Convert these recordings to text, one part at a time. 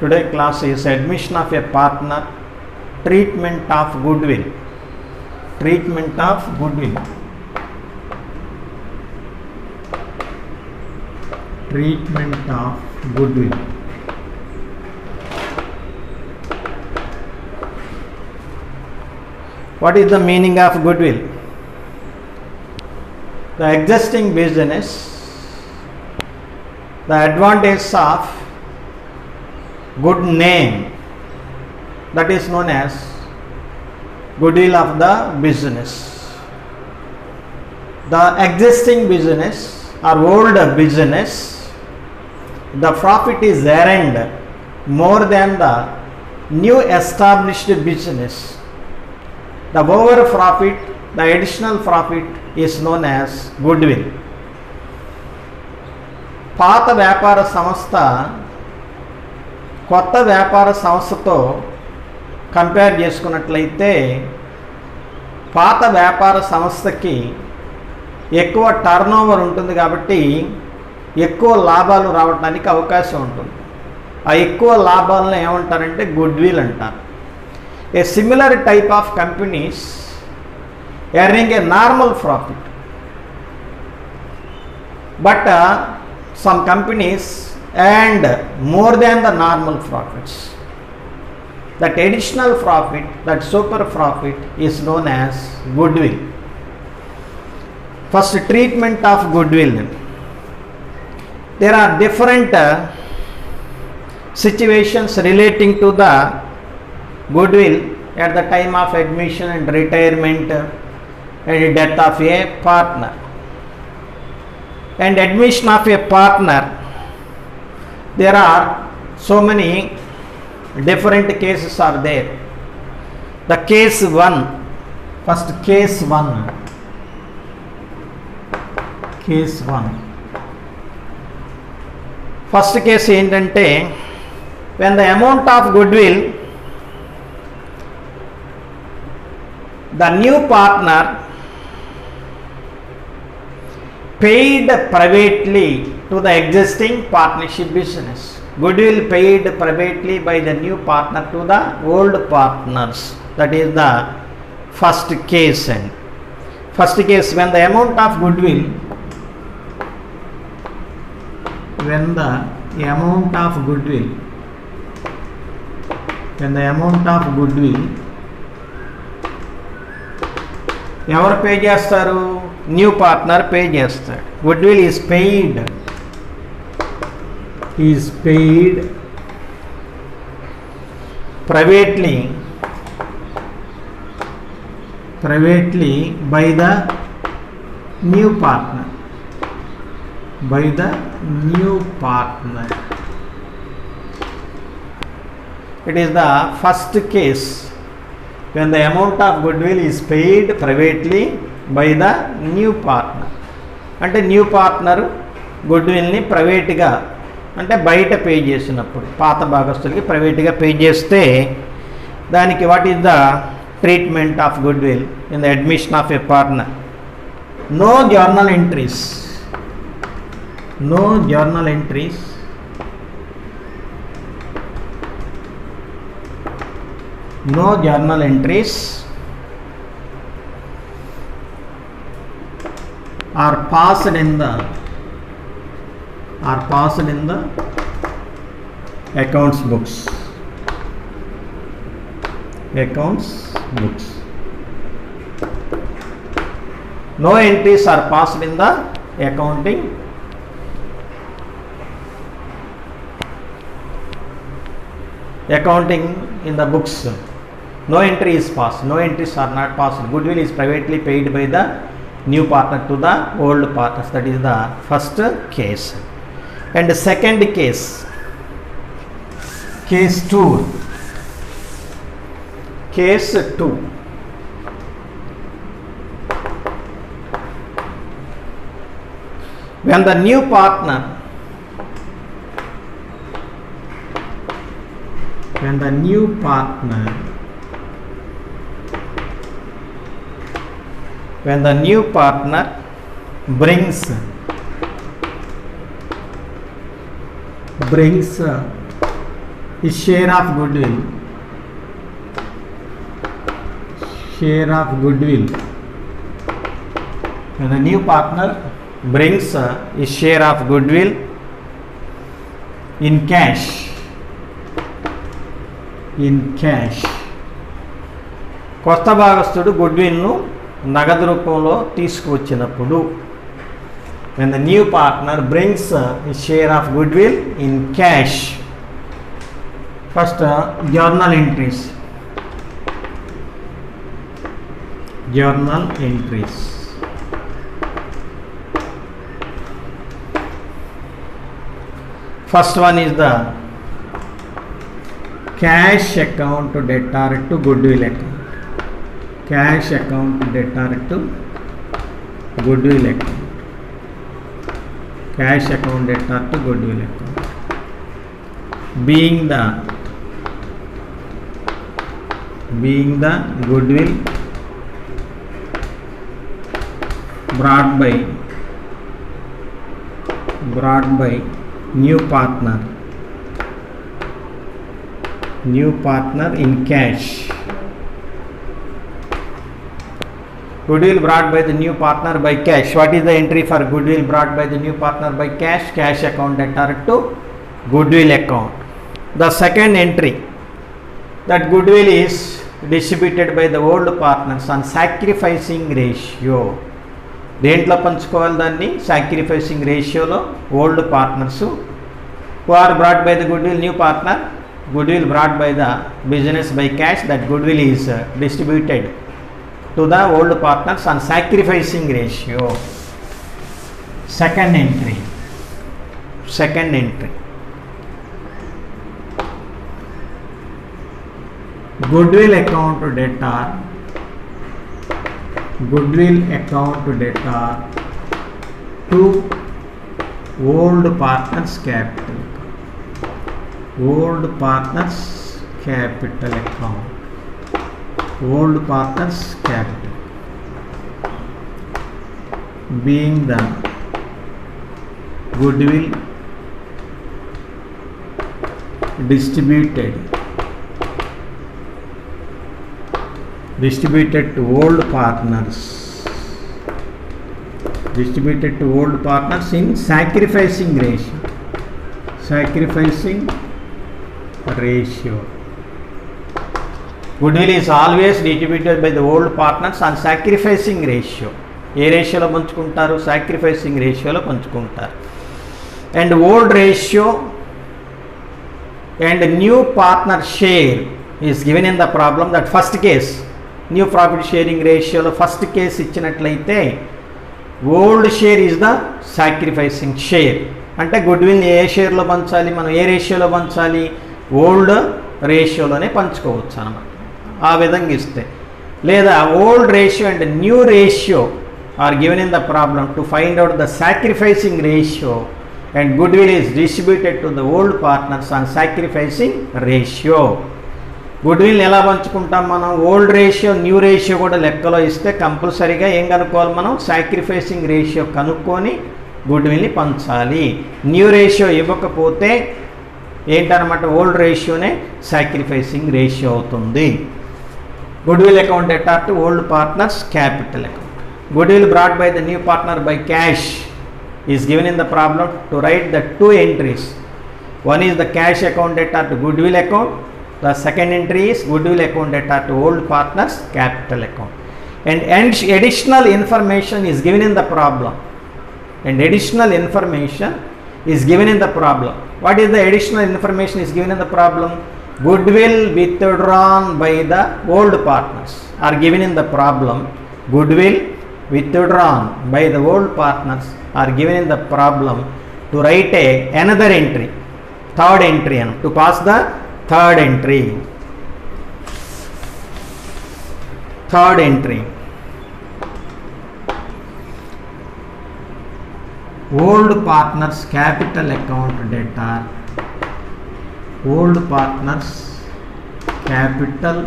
Today class is admission of a partner, treatment of goodwill. Treatment of goodwill. Treatment of goodwill. What is the meaning of goodwill? The existing business, the advantage of good name, that is known as goodwill of the business. The existing business or old business, the profit is earned more than the new established business. The over profit, the additional profit is known as goodwill. పాత వ్యాపార సంస్థ కొత్త వ్యాపార సంస్థతో compare చేసుకున్నట్లయితే పాత వ్యాపార సంస్థకి ఎక్కువ టర్నోవర్ ఉంటుంది కాబట్టి ఎక్కువ లాభాలు రావడానికి అవకాశం ఉంటుంది. ఆ ఎక్కువ లాభాలను ఏమంటారంటే గుడ్విల్ అంటారు. A similar type of companies earning a normal profit, but some companies earned more than the normal profits. That additional profit, that super profit is known as goodwill. First, treatment of goodwill. There are different situations relating to the goodwill at the time of admission and retirement and death of a partner. And admission of a partner, there are so many different cases are there. The case 1, first case 1. Case 1. First case ఏంటంటే when the amount of goodwill the new partner paid privately to the existing partnership business. Goodwill paid privately by the new partner to the old partners. That is the first case. And first case, when the amount of goodwill, when the amount of goodwill, when the amount of goodwill ఎవరు pay చేస్తారు? New partner pay చేస్తాడు. Goodwill is paid privately by the new partner. It is the first case when the amount of goodwill is paid privately by the new partner. అంటే new partner గుడ్విల్ని ప్రైవేట్గా అంటే బయట pay చేసినప్పుడు పాత భాగస్తులకి ప్రైవేట్గా pay చేస్తే దానికి what is the treatment of goodwill in the admission of a partner? No journal entries. No journal entries are passed in the accounts books. No entries are passed in the accounting in the books. No entry is passed. No entries are not passed. Goodwill is privately paid by the new partner to the old partners. That is the first case. And the second case, case 2. Case 2. When the new partner when the new partner brings is share of goodwill. Share of goodwill. When the new partner brings his share of goodwill in cash. కొత్త భాగస్థుడు గుడ్విల్ను నగదు రూపంలో తీసుకువచ్చినప్పుడు, when the new partner brings his share of goodwill in cash. First, journal entries. First one is the cash account debtor to goodwill account. Cash account debtor to goodwill account. Cash account debtor to goodwill account. Being the goodwill brought by new partner in cash. Goodwill brought by the new partner by cash. What is the entry for goodwill brought by the new partner by cash? Cash account debtor to goodwill account. The second entry, that goodwill is distributed by the old partners on sacrificing ratio. దేంట్లో పంచుకోవాలి దాన్ని? Sacrificing రేషియోలో. Old partners who are brought by the goodwill new partner, goodwill brought by the business by cash, that goodwill is distributed to the old partners on sacrificing ratio. Second entry, goodwill account debtor to old partners capital account. Old partners capital being the goodwill distributed to old partners in sacrificing ratio. Goodwill is always distributed by the old partners on sacrificing ratio. ఏ రేషియోలో పంచుకుంటారు? Sacrificing రేషియోలో పంచుకుంటారు. And old ratio and new partner share is given in the problem. That first case new profit sharing రేషియోలో first case ఇచ్చినట్లయితే old share is the sacrificing share. అంటే గుడ్విల్ని ఏ షేర్లో పంచాలి, మనం ఏ రేషియోలో పంచాలి? ఓల్డ్ రేషియోలోనే పంచుకోవచ్చు అన్నమాట. ఆ విధంగా ఇస్తే, లేదా old ratio and new ratio are given in the problem to find out the sacrificing ratio and goodwill is distributed to the old partners on sacrificing ratio. గుడ్విల్ని ఎలా పంచుకుంటాం మనం? ఓల్డ్ రేషియో న్యూ రేషియో కూడా లెక్కలో ఇస్తే కంపల్సరీగా ఏం కనుక్కోవాలి మనం? సాక్రిఫైసింగ్ రేషియో కనుక్కొని గుడ్విల్ని పంచాలి. న్యూ రేషియో ఇవ్వకపోతే ఏంటన్నమాట? ఓల్డ్ రేషియోనే సాక్రిఫైసింగ్ రేషియో అవుతుంది. Goodwill account debtor to old partners capital account. Goodwill brought by the new partner by cash is given in the problem to write the two entries. One is the cash account debtor to goodwill account. The second entry is goodwill account debtor to old partners capital account. And additional information is given in the problem. What is the additional information is given in the problem? Goodwill withdrawn by the old partners are given in the problem. Goodwill withdrawn by the old partners are given in the problem to write another entry, third entry, to pass the third entry. Old partners capital account debtor. Old partners capital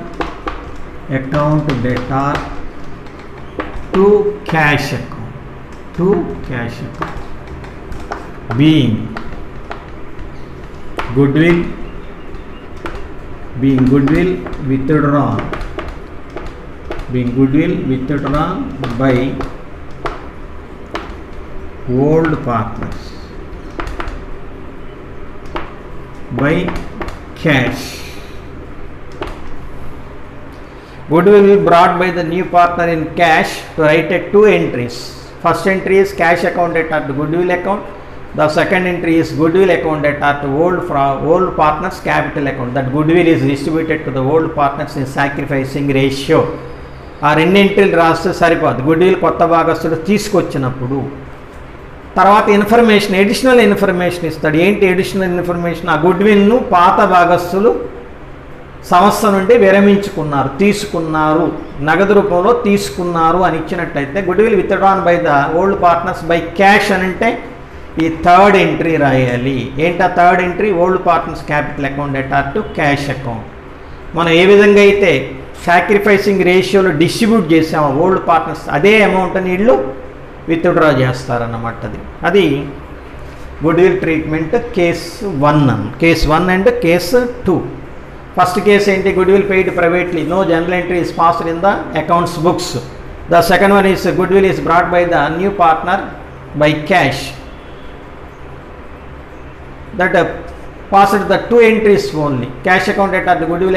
account debtor to cash account. Being goodwill being goodwill withdrawn by old partners by cash. Goodwill will brought by the new partner in cash to write at 2 entries. First entry is cash account at the goodwill account. The second entry is goodwill account at old partners capital account. That goodwill is distributed to the old partners in sacrificing ratio. ఆ 2 ఎంట్రీలు రాస్తే సరిపోదు. Goodwill కొత్త భాగస్తుడు తీసుకొచ్చినప్పుడు తర్వాత information, additional information ఇస్తాడు. ఏంటి additional information? ఆ గుడ్విల్ను పాత భాగస్తులు సంస్థ నుండి విరమించుకున్నారు, తీసుకున్నారు, నగదు రూపంలో తీసుకున్నారు అని ఇచ్చినట్లయితే goodwill withdrawn by the old partners by cash అని అంటే ఈ థర్డ్ ఎంట్రీ రాయాలి. ఏంటి ఆ third entry? Old partners capital account అటార్ to cash account. మనం ఏ విధంగా అయితే సాక్రిఫైసింగ్ రేషియోలో డిస్ట్రిబ్యూట్ చేసాము ఓల్డ్ పార్ట్నర్స్, అదే అమౌంట్ని వీళ్ళు విత్డ్రా చేస్తారన్నమాట. అది goodwill treatment case 1 and case 2. First case ఏంటి? Goodwill paid privately, no general entry is passed in the accounts books. The second one is goodwill is brought by the new partner by cash. That passed the 2 entries only, cash account at the goodwill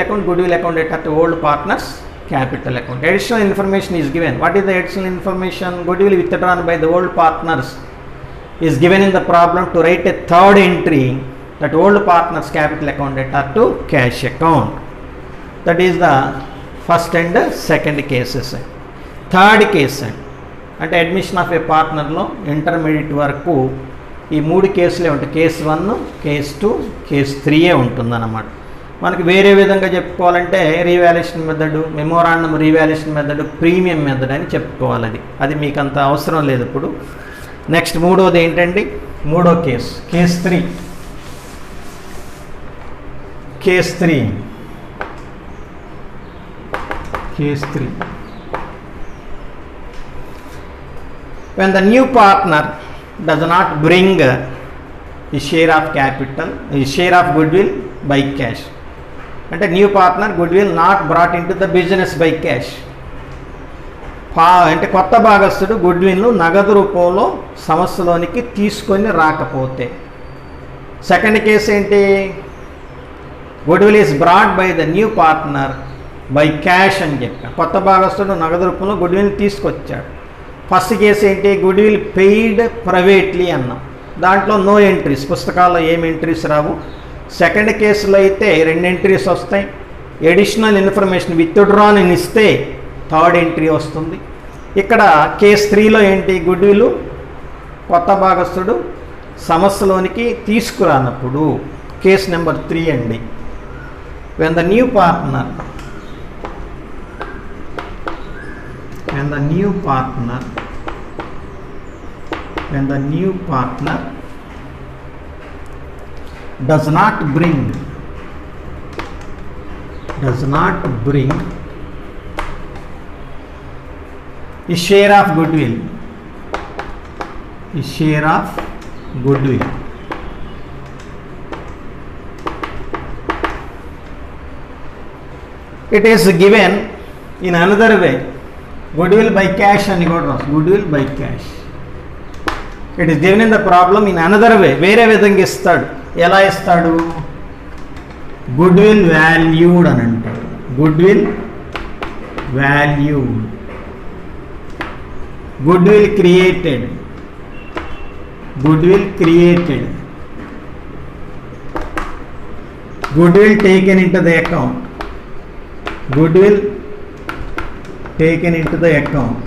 account at the old partners capital account. Additional information is given. What is the additional information? Goodwill withdrawn by the old partners is given in the problem to write a third entry, that old partners capital account at to cash account. That is the first and second cases. Third case అంటే admission of A పార్ట్నర్లో intermediate వరకు ఈ 3 కేసులే ఉంటాయి. Case 1, case 2, case 3 ఉంటుందన్నమాట. మనకి వేరే విధంగా చెప్పుకోవాలంటే revaluation method, memorandum revaluation method, premium method అని చెప్పుకోవాలి. అది మీకు అంత అవసరం లేదు ఇప్పుడు. నెక్స్ట్ మూడోది ఏంటండి? మూడో case case 3. When the new partner does not bring his share of capital, his share of goodwill by cash. అంటే new partner goodwill not brought in to the business by cash. అంటే కొత్త భాగస్తుడు గుడ్విల్ను నగదు రూపంలో సంస్థలోనికి తీసుకొని రాకపోతే. సెకండ్ కేసు ఏంటి? Goodwill is brought by the new partner by cash అని చెప్పాను. కొత్త భాగస్తుడు నగదు రూపంలో గుడ్విల్ తీసుకొచ్చాడు. ఫస్ట్ కేసు ఏంటి? గుడ్విల్ పెయిడ్ ప్రైవేట్లీ అన్నాం. దాంట్లో నో ఎంట్రీస్, పుస్తకాల్లో ఏం ఎంట్రీస్ రావు. సెకండ్ కేసులో అయితే 2 ఎంట్రీస్ వస్తాయి. ఎడిషనల్ ఇన్ఫర్మేషన్ విత్డ్రాన్ అని ఇస్తే థర్డ్ ఎంట్రీ వస్తుంది. ఇక్కడ కేస్ 3లో ఏంటి? గుడ్విల్ కొత్త భాగస్తుడు సంస్థలోనికి తీసుకురానప్పుడు కేసు నెంబర్ 3 అండి. when the new partner does not bring his share of goodwill, it is given in another way. Goodwill by cash అని కూడా రాసు. goodwill by cash. It is given in the problem in another way. వేరే విధంగా ఇస్తాడు. ఎలా ఇస్తాడు? Goodwill valued అని అంటాడు. Goodwill valued, goodwill created, goodwill taken into the account, goodwill taken into the account.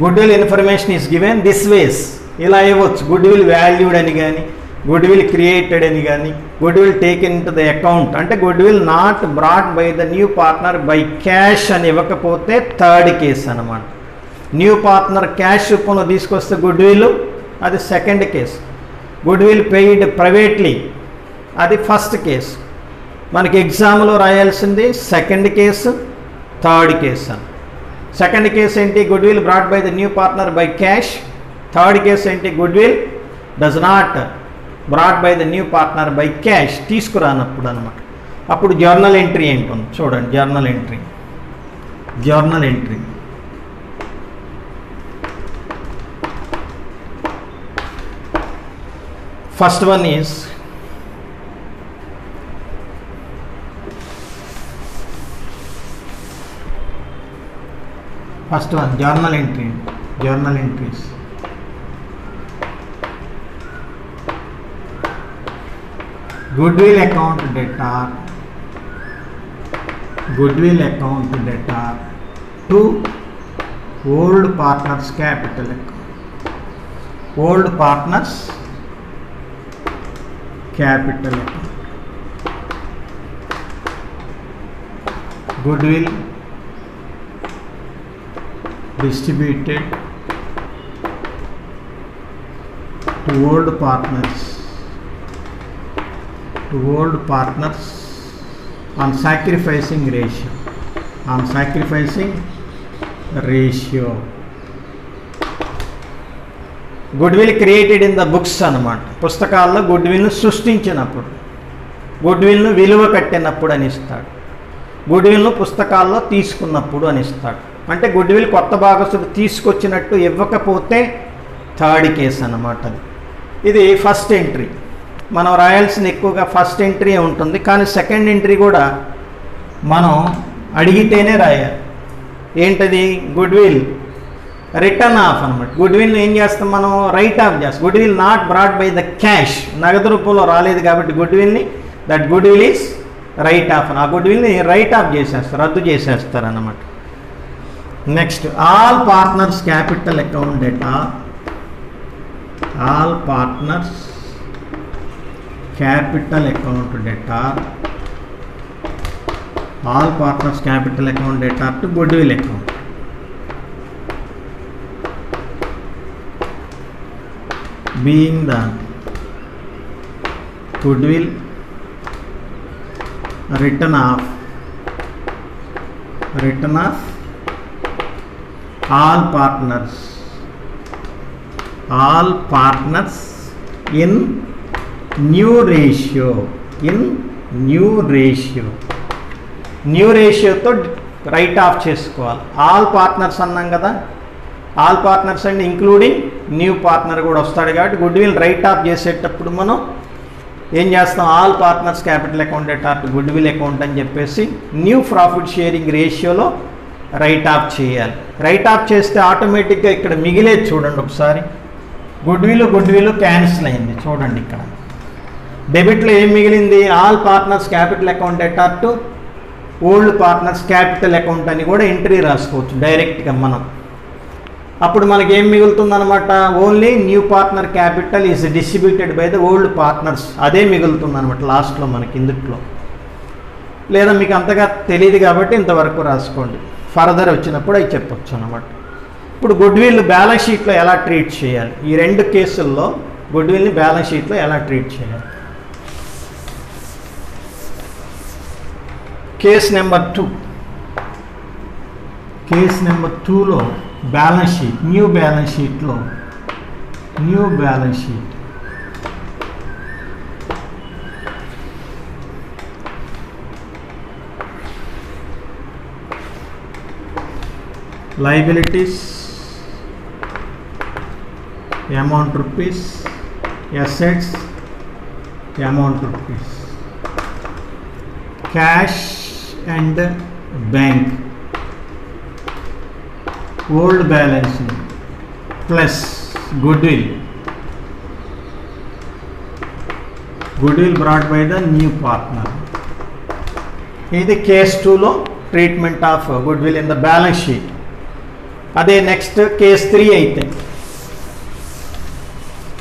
Goodwill information is given this ways. ఇలా ఇవ్వచ్చు. Goodwill valued అని కానీ, గుడ్విల్ క్రియేటెడ్ అని కానీ, goodwill taken into the account అంటే goodwill not brought by the new partner by cash అని ఇవ్వకపోతే third case అనమాట. న్యూ పార్ట్నర్ క్యాష్ రూపంలో తీసుకొస్తే గుడ్విల్, అది second case. Goodwill paid privately, అది ఫస్ట్ కేసు. మనకి ఎగ్జామ్లో రాయాల్సింది సెకండ్ కేసు, థర్డ్ కేసు అని. సెకండ్ కేసు ఏంటి? Goodwill brought by the new partner by cash. Third case ఏంటి? Goodwill does not brought by the new partner by cash, తీసుకురానప్పుడు అనమాట. అప్పుడు journal entry ఏంటుంది చూడండి. Journal entry first one is journal entries. Goodwill account debtor to old partners capital account. Goodwill distributed to old partners on sacrificing ratio. Goodwill created in the books అన్నమాట. పుస్తకాల్లో గుడ్విల్ను సృష్టించినప్పుడు, గుడ్విల్ను విలువ కట్టినప్పుడు అని ఇస్తాడు. గుడ్విల్ను పుస్తకాల్లో తీసుకున్నప్పుడు అని ఇస్తాడు. అంటే గుడ్విల్ కొత్త భాగస్తుడు తీసుకొచ్చినట్టు ఇవ్వకపోతే థర్డ్ కేసు అన్నమాట. ఇది ఫస్ట్ ఎంట్రీ. మనం రాయాల్సిన ఎక్కువగా ఫస్ట్ ఎంట్రీ ఉంటుంది, కానీ సెకండ్ ఎంట్రీ కూడా మనం అడిగితేనే రాయాలి. ఏంటది? గుడ్విల్ రిటర్న్ ఆఫ్ అనమాట. గుడ్విల్ని ఏం చేస్తాం మనం? రైట్ ఆఫ్ చేస్తాం. Goodwill not brought by the cash, నగదు రూపంలో రాలేదు కాబట్టి that goodwill is right of. ఆ గుడ్విల్ని రైట్ ఆఫ్ చేసేస్తారు, రద్దు చేసేస్తారు అన్నమాట. Next, all partners capital account data. All partners capital account data to goodwill account. Being the goodwill written off all partners in new ratio తో right of చేసుకోవాలి. All partners అన్నాం కదా, all partners and including new partner కూడా వస్తాడు కాబట్టి goodwill right of చేసేటప్పుడు మనం ఏం చేస్తాం? All partners capital account data to goodwill account అని చెప్పేసి న్యూ ప్రాఫిట్ షేరింగ్ రేషియోలో రైట్ ఆఫ్ చేయాలి. రైట్ ఆఫ్ చేస్తే ఆటోమేటిక్గా ఇక్కడ మిగిలేదు చూడండి ఒకసారి. గుడ్విల్ క్యాన్సిల్ అయింది చూడండి. ఇక్కడ డెబిట్లో ఏం మిగిలింది? All partners capital account data to old partners capital account అని కూడా ఎంట్రీ రాసుకోవచ్చు డైరెక్ట్గా మనం. అప్పుడు మనకి ఏం మిగులుతుందనమాట? Only new partner capital is distributed by the old partners, అదే మిగులుతుంది అనమాట లాస్ట్లో మనకి ఇందుట్లో. లేదా మీకు అంతగా తెలియదు కాబట్టి ఇంతవరకు రాసుకోండి, ఫర్దర్ వచ్చినప్పుడు అవి చెప్పొచ్చు అనమాట. ఇప్పుడు గుడ్విల్ బ్యాలెన్స్ షీట్లో ఎలా ట్రీట్ చేయాలి? ఈ రెండు కేసుల్లో గుడ్విల్ని బ్యాలెన్స్ షీట్లో ఎలా ట్రీట్ చేయాలి? కేస్ నెంబర్ 2లో బ్యాలెన్స్ షీట్, న్యూ బ్యాలెన్స్ షీట్లో liabilities amount rupees, assets amount rupees, cash and bank, old balance plus goodwill brought by the new partner. ఇది కేస్ 2లో treatment of goodwill in the balance sheet. అదే next case 3 అయితే,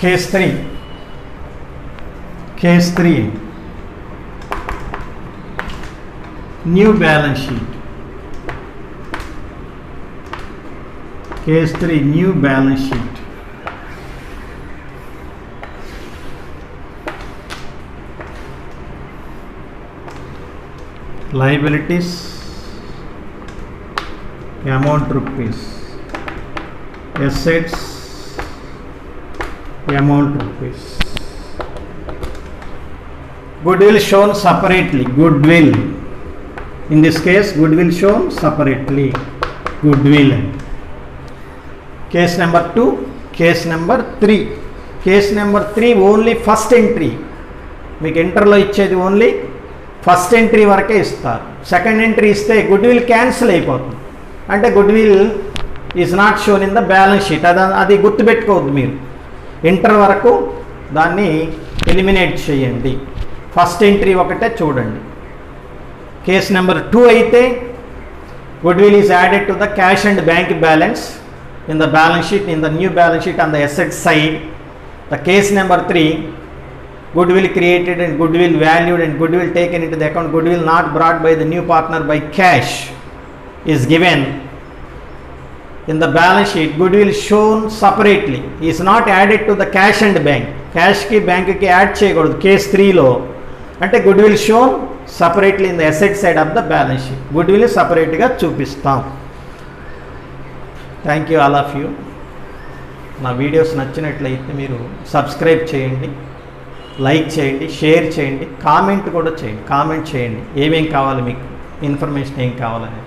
case 3 new balance sheet. Case 3 new balance sheet. Liabilities amount rupees, assets amount rupees. Goodwill shown separately, goodwill. In this case, goodwill shown separately, goodwill. Case number 2, case number 3. Case number 3 only first entry. మీకు ఇంటర్లో ఇచ్చేది only first entry వరకే ఇస్తారు. Second entry ఇస్తే goodwill cancel అయిపోతుంది. అంటే goodwill is not shown in the balance sheet. అది గుర్తుపెట్టుకోవద్దు మీరు. ఇంటర్ వరకు దాన్ని ఎలిమినేట్ చేయండి. ఫస్ట్ ఎంట్రీ ఒకటే చూడండి. కేస్ నెంబర్ 2 అయితే goodwill is added to the cash and bank balance in the balance sheet, in the new balance sheet on the asset side. The case number 3, goodwill created and goodwill valued and goodwill taken into the account, goodwill not brought by the new partner by cash is given in the balance sheet. Goodwill shown separately is not added to the cash and bank. Cash ki bank ki add cheyakudadu case 3 lo. Ante goodwill shown separately in the asset side of the balance sheet. Goodwill separate ga చూపిస్తాం. Thank you all of you. నా videos నచ్చినట్లయితే మీరు subscribe చేయండి, like చేయండి, share చేయండి, comment కూడా చేయండి. Comment చేయండి ఏమేం కావాలి, మీకు ఇన్ఫర్మేషన్ ఏం కావాలని.